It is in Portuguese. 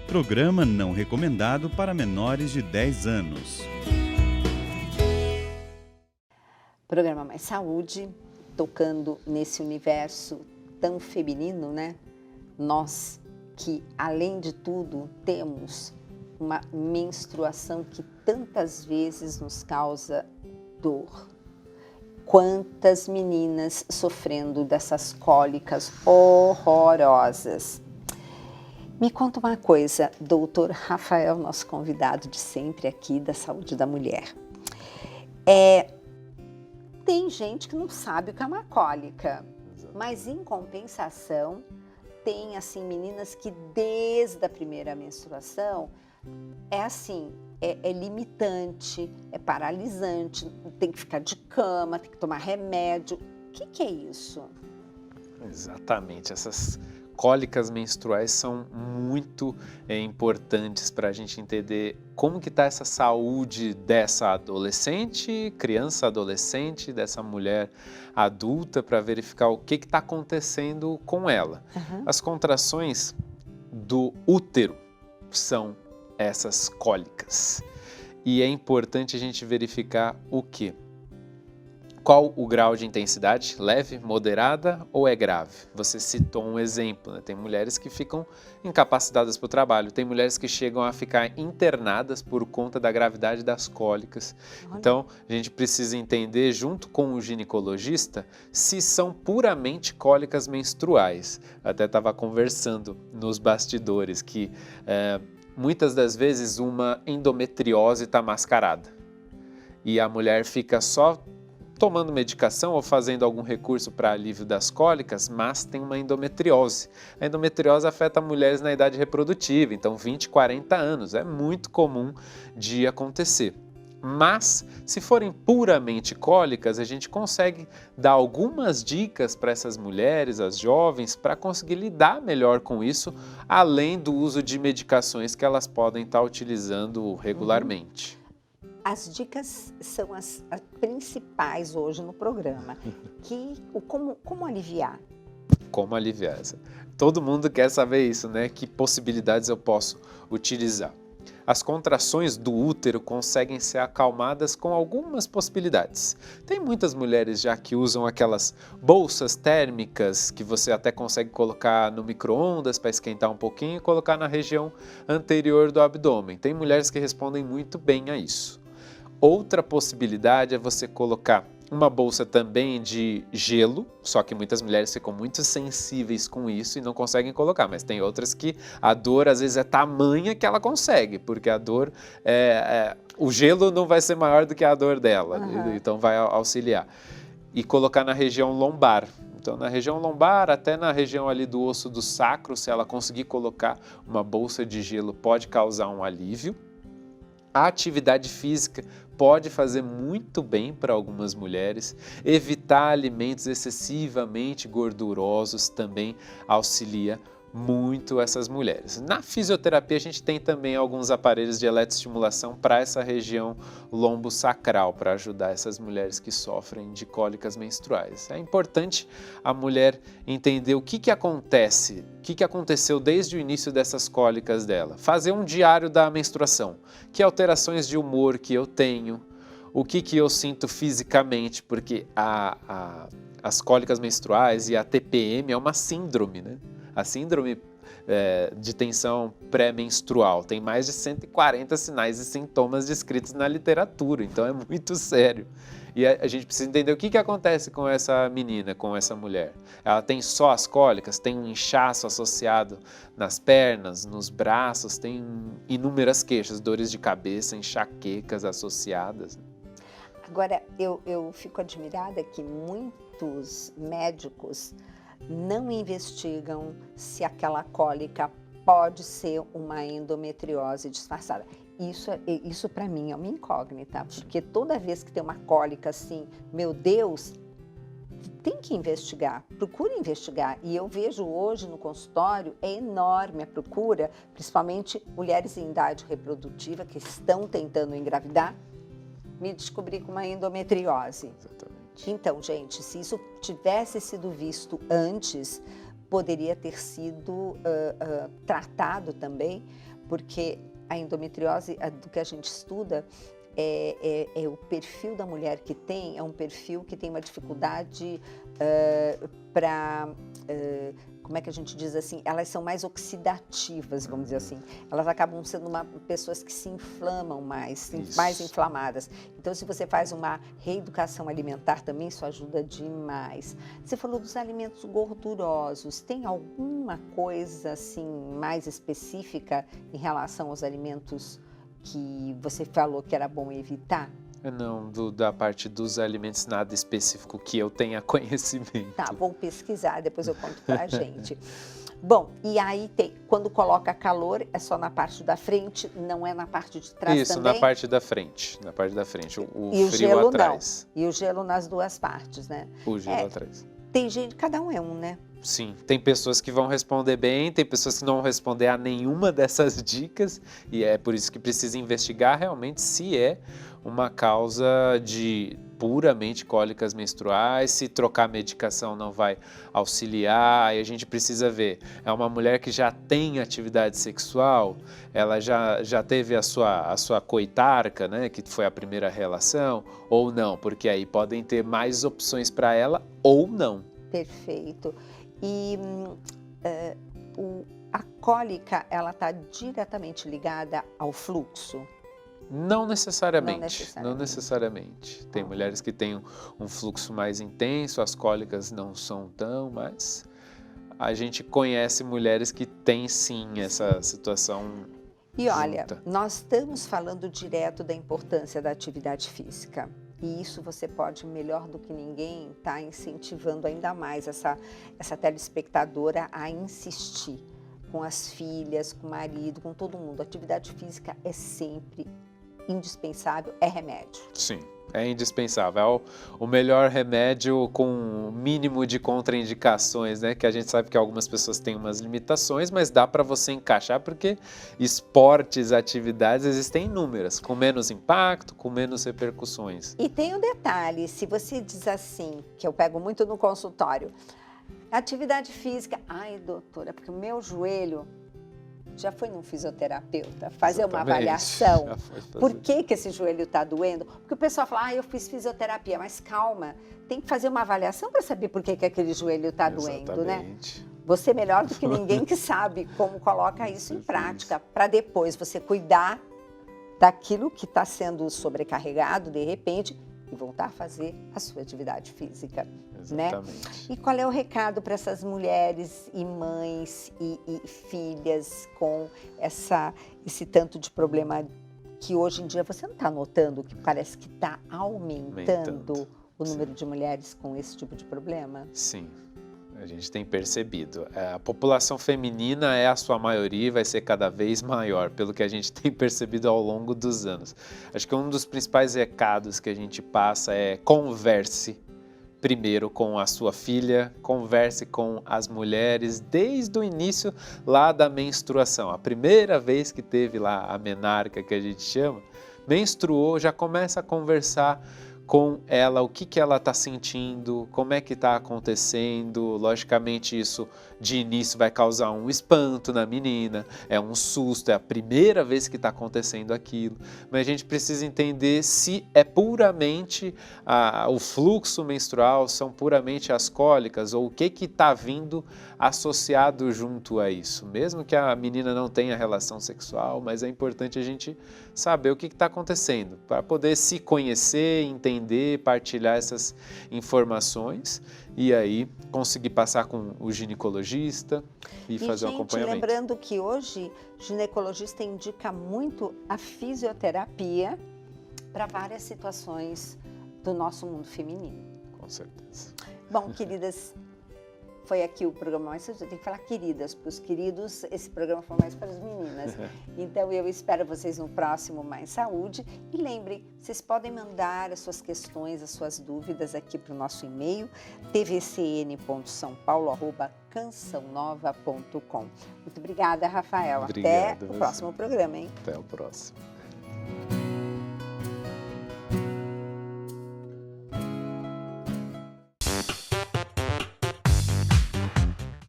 Programa não recomendado para menores de 10 anos. Programa Mais Saúde, tocando nesse universo tão feminino, né? Nós que, além de tudo, temos uma menstruação que tantas vezes nos causa dor. Quantas meninas sofrendo dessas cólicas horrorosas. Me conta uma coisa, doutor Rafael, nosso convidado de sempre aqui da Saúde da Mulher. Tem gente que não sabe o que é uma cólica, mas em compensação tem assim meninas que desde a primeira menstruação é limitante, é paralisante, tem que ficar de cama, tem que tomar remédio. O que é isso? Exatamente, essas cólicas menstruais são muito importantes para a gente entender como que está essa saúde dessa adolescente, criança adolescente, dessa mulher adulta, para verificar o que está acontecendo com ela. As contrações do útero são essas cólicas e é importante a gente verificar o quê? Qual o grau de intensidade? Leve, moderada ou é grave? Você citou um exemplo, né? Tem mulheres que ficam incapacitadas para o trabalho, tem mulheres que chegam a ficar internadas por conta da gravidade das cólicas. Então, a gente precisa entender, junto com o ginecologista, se são puramente cólicas menstruais. Até estava conversando nos bastidores que muitas das vezes uma endometriose está mascarada e a mulher fica só tomando medicação ou fazendo algum recurso para alívio das cólicas, mas tem uma endometriose. A endometriose afeta mulheres na idade reprodutiva, então 20, 40 anos, é muito comum de acontecer. Mas, se forem puramente cólicas, a gente consegue dar algumas dicas para essas mulheres, as jovens, para conseguir lidar melhor com isso, além do uso de medicações que elas podem estar utilizando regularmente. As dicas são as principais hoje no programa. Como aliviar? Como aliviar? Todo mundo quer saber isso, né? Que possibilidades eu posso utilizar? As contrações do útero conseguem ser acalmadas com algumas possibilidades. Tem muitas mulheres já que usam aquelas bolsas térmicas que você até consegue colocar no micro-ondas para esquentar um pouquinho e colocar na região anterior do abdômen. Tem mulheres que respondem muito bem a isso. Outra possibilidade é você colocar uma bolsa também de gelo, só que muitas mulheres ficam muito sensíveis com isso e não conseguem colocar, mas tem outras que a dor às vezes é tamanha que ela consegue, porque a dor, o gelo não vai ser maior do que a dor dela, então vai auxiliar. E colocar na região lombar. Então, na região lombar, até na região ali do osso do sacro, se ela conseguir colocar uma bolsa de gelo, pode causar um alívio. A atividade física pode fazer muito bem para algumas mulheres. Evitar alimentos excessivamente gordurosos também auxilia muito essas mulheres. Na fisioterapia a gente tem também alguns aparelhos de eletroestimulação para essa região lombosacral, para ajudar essas mulheres que sofrem de cólicas menstruais. É importante a mulher entender o que acontece, o que aconteceu desde o início dessas cólicas dela. Fazer um diário da menstruação, que alterações de humor que eu tenho, o que eu sinto fisicamente, porque as cólicas menstruais e a TPM é uma síndrome, né? A síndrome de tensão pré-menstrual tem mais de 140 sinais e sintomas descritos na literatura, então é muito sério. E a gente precisa entender o que acontece com essa menina, com essa mulher. Ela tem só as cólicas, tem um inchaço associado nas pernas, nos braços, tem inúmeras queixas, dores de cabeça, enxaquecas associadas. Agora, eu fico admirada que muitos médicos não investigam se aquela cólica pode ser uma endometriose disfarçada. Isso para mim é uma incógnita, porque toda vez que tem uma cólica assim, meu Deus, tem que investigar, procure investigar. E eu vejo hoje no consultório, é enorme a procura, principalmente mulheres em idade reprodutiva que estão tentando engravidar, me descobri com uma endometriose. Exatamente. Então, gente, se isso tivesse sido visto antes, poderia ter sido tratado também, porque a endometriose, do que a gente estuda, é o perfil da mulher que tem, é um perfil que tem uma dificuldade para, como é que a gente diz assim, elas são mais oxidativas, vamos dizer assim. Elas acabam sendo pessoas que se inflamam mais, mais inflamadas. Então, se você faz uma reeducação alimentar também, isso ajuda demais. Você falou dos alimentos gordurosos. Tem alguma coisa assim mais específica em relação aos alimentos que você falou que era bom evitar? Não, da parte dos alimentos, nada específico que eu tenha conhecimento. Tá, vou pesquisar, depois eu conto pra gente. Bom, e aí quando coloca calor, é só na parte da frente, não é na parte de trás Isso, também? na parte da frente, o e o frio gelo atrás. Não, e o gelo nas duas partes, né? O gelo atrás. Tem gente, cada um é um, né? Sim, tem pessoas que vão responder bem, tem pessoas que não vão responder a nenhuma dessas dicas, e é por isso que precisa investigar realmente se é uma causa de puramente cólicas menstruais, se trocar medicação não vai auxiliar, aí a gente precisa ver, é uma mulher que já tem atividade sexual, ela já teve a sua coitarca, né, que foi a primeira relação, ou não, porque aí podem ter mais opções para ela ou não. Perfeito. E a cólica, ela está diretamente ligada ao fluxo? Não necessariamente. Tem mulheres que têm um fluxo mais intenso, as cólicas não são tão, mas a gente conhece mulheres que têm sim essa situação. E olha, junta. Nós estamos falando direto da importância da atividade física. E isso você pode, melhor do que ninguém, estar incentivando ainda mais essa telespectadora a insistir com as filhas, com o marido, com todo mundo. A atividade física é sempre indispensável, é remédio. Sim, é indispensável. É o melhor remédio com o mínimo de contraindicações, né? Que a gente sabe que algumas pessoas têm umas limitações, mas dá para você encaixar porque esportes, atividades existem inúmeras, com menos impacto, com menos repercussões. E tem um detalhe, se você diz assim, que eu pego muito no consultório, atividade física, ai doutora, porque o meu joelho... Já foi num fisioterapeuta fazer uma avaliação? Por que esse joelho está doendo? Porque o pessoal fala, eu fiz fisioterapia, mas calma, tem que fazer uma avaliação para saber por que aquele joelho está doendo, né? Você melhor do que ninguém que sabe como coloca isso em prática, para depois você cuidar daquilo que está sendo sobrecarregado, de repente, e voltar a fazer a sua atividade física. Exatamente. Né? E qual é o recado para essas mulheres e mães e filhas com esse tanto de problema que hoje em dia você não está notando que parece que está aumentando o número de mulheres com esse tipo de problema? Sim. A gente tem percebido. A população feminina é a sua maioria e vai ser cada vez maior, pelo que a gente tem percebido ao longo dos anos. Acho que um dos principais recados que a gente passa é converse primeiro com a sua filha, converse com as mulheres desde o início lá da menstruação. A primeira vez que teve lá a menarca, que a gente chama, menstruou, já começa a conversar com ela, o que ela está sentindo, como é que está acontecendo. Logicamente isso de início vai causar um espanto na menina, é um susto, é a primeira vez que está acontecendo aquilo, mas a gente precisa entender se é puramente o fluxo menstrual, são puramente as cólicas, ou o que está vindo associado junto a isso, mesmo que a menina não tenha relação sexual, mas é importante a gente saber o que está acontecendo, para poder se conhecer, entender, partilhar essas informações e aí conseguir passar com o ginecologista e fazer um acompanhamento. Lembrando que hoje o ginecologista indica muito a fisioterapia para várias situações do nosso mundo feminino. Com certeza. Bom, queridas, foi aqui o programa mais... Eu tenho que falar queridas, para os queridos, esse programa foi mais para as meninas. Então, eu espero vocês no próximo Mais Saúde. E lembrem, vocês podem mandar as suas questões, as suas dúvidas aqui para o nosso e-mail, tvcn.saopaulo@cançãonova.com. Muito obrigada, Rafael. Obrigado, até o próximo programa, hein? Até o próximo.